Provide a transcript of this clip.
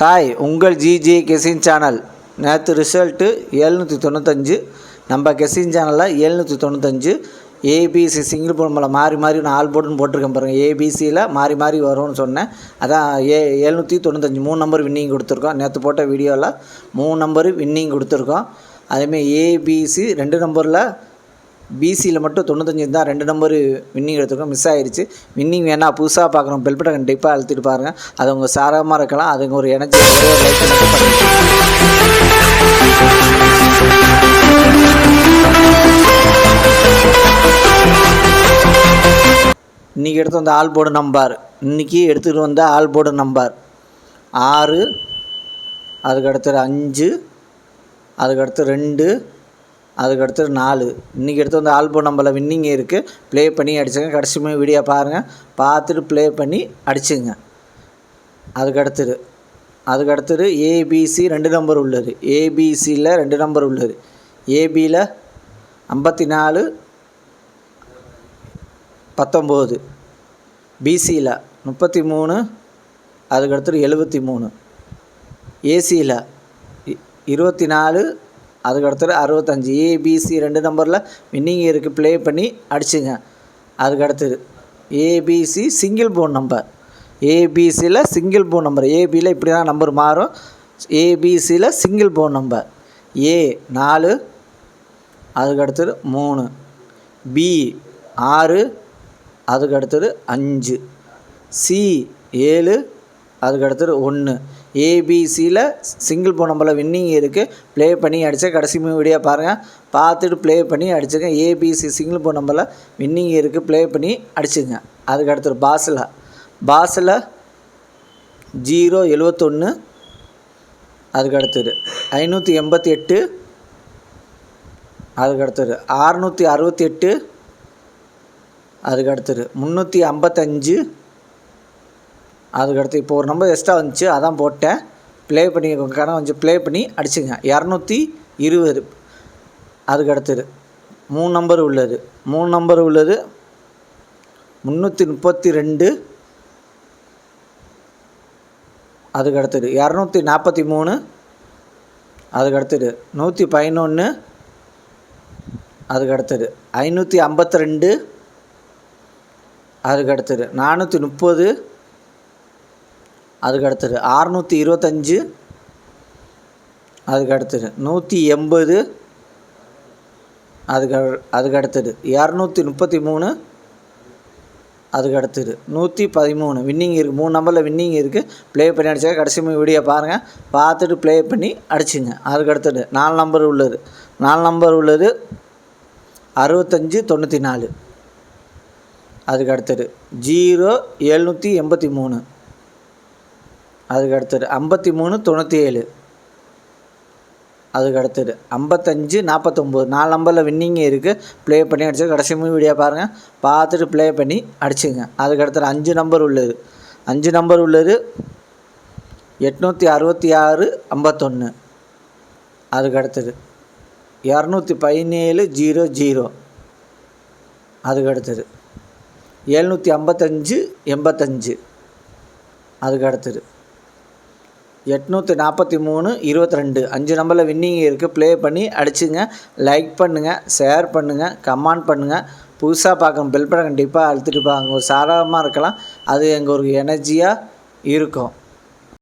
Hi, உங்கள் GJ கெசின் channel. நேற்று result 795. நம்ம கெசின் சேனலில் 795 ஏபிசி சிங்கிள் போர்டில் மாறி மாறி 4 போர்டுன்னு போட்டிருக்கேன் பாருங்கள். ஏபிசியில் மாறி மாறி வரும்னு சொன்னேன். அதான் 795 3 நம்பர் வின்னிங் கொடுத்துருக்கோம். நேற்று போட்ட வீடியோவில் 3 நம்பர் வின்னிங் கொடுத்துருக்கோம். அதேமாதிரி ஏபிசி 2 நம்பரில் பிசியில் மட்டும் 95 தான் 2 நம்பர் வின்னிங் எடுத்துருக்கோம். மிஸ் ஆகிடுச்சு. வின்னிங் வேணால் புதுசாக பார்க்குறோம். பெல் பட்டன் கண்டிப்பாக அழுத்திட்டு பாருங்கள். அது உங்கள் சாரமாக இருக்கலாம். அதுங்க ஒரு எனர்ஜி லைக் இன்றைக்கி எடுத்து வந்த ஆல் போர்டு நம்பர் இன்றைக்கி எடுத்துகிட்டு வந்த ஆல் போர்டு நம்பர் 6, அதுக்கடுத்து 5, அதுக்கடுத்து 2, அதுக்கடுத்து 4. இன்றைக்கி எடுத்து வந்து ஆல் போர்டு நம்பரில் வின்னிங் இருக்குது. ப்ளே பண்ணி அடிச்சுங்க. கடைசி வீடியோ பாருங்கள். பார்த்துட்டு ப்ளே பண்ணி அடிச்சுங்க. அதுக்கடுத்தது ஏபிசி 2 நம்பர் உள்ளது. ஏபிசியில் 2 நம்பர் உள்ளது. ஏபியில் 54, 19, பிசியில் 33, அதுக்கடுத்து 73, ஏசியில் 24, அதுக்கடுத்து 65. ஏபிசி 2 நம்பரில் வின்னிங் இருக்குது. ப்ளே பண்ணி அடிச்சுங்க. அதுக்கடுத்தது ஏபிசி சிங்கிள் போன் நம்பர். ஏபிசியில் சிங்கிள் போன் நம்பர். ஏபியில் இப்படி தான் நம்பர் மாறும். ஏபிசியில் சிங்கிள் போன் நம்பர். ஏ 4, அதுக்கடுத்தது 3, பி 6, அதுக்கடுத்தது 5, சி 7, அதுக்கடுத்தது 1. ஏபிசியில் சிங்கிள் போன் நம்பரில் வின்னிங் இருக்குது. ப்ளே பண்ணி அடித்தா கடைசி வீடியோ பாருங்கள். பார்த்துட்டு ப்ளே பண்ணி அடிச்சுங்க. ஏபிசி சிங்கிள் போன் நம்பரில் வின்னிங் இருக்குது. ப்ளே பண்ணி அடிச்சுங்க. அதுக்கடுத்தது பாஸில் 071, அதுக்கடுத்தது 588, அதுக்கடுத்தது 668, அதுக்கடுத்தது 355, அதுக்கடுத்து இப்போ ஒரு நம்பர் எக்ஸ்ட்ரா வந்துச்சு, அதான் போட்டேன். ப்ளே பண்ணி கொஞ்சம் ப்ளே பண்ணி அடிச்சுங்க. 220. அதுக்கடுத்தது 3 நம்பர் உள்ளது. 332, அதுக்கடுத்தது 243, அதுக்கடுத்தது 111, அதுக்கடுத்தது 552, அதுக்கடுத்தது 430, அதுக்கடுத்தது 625, அதுக்கடுத்தது 180, அதுக்கடுத்தது 233, அதுக்கடுத்தது 113. வின்னிங் இருக்குது. 3 நம்பரில் வின்னிங் இருக்குது. ப்ளே பண்ணி அடித்தா கடைசி வீடியோ பாருங்கள். பார்த்துட்டு ப்ளே பண்ணி அடிச்சுங்க. அதுக்கடுத்தது 4 நம்பர் உள்ளது. 4 நம்பர் உள்ளது 6594, அதுக்கடுத்தது 0783, அதுக்கடுத்தது 5397, அதுக்கடுத்தது 5549. 4 நம்பரில் வின்னிங் இருக்குது. ப்ளே பண்ணி அடிச்சு கடைசி வீடியோ பாருங்கள். பார்த்துட்டு ப்ளே பண்ணி அடிச்சுங்க. அதுக்கடுத்தது 5 நம்பர் உள்ளது. 5 நம்பர் உள்ளது 86651, அதுக்கடுத்தது 21700, அதுக்கடுத்தது 75585, அதுக்கடுத்தது 843 22. 5 நம்பரில் வின்னிங் இருக்குது. ப்ளே பண்ணி அடிச்சுங்க. லைக் பண்ணுங்கள், ஷேர் பண்ணுங்கள், கமெண்ட் பண்ணுங்கள். புதுசாக பார்க்கணும். பெல் பட்டன் கண்டிப்பாக அழுத்திட்டு பாருங்க. ஒரு சாதாரணமாக இருக்கலாம். அது எங்கள் ஒரு எனர்ஜியாக இருக்கும்.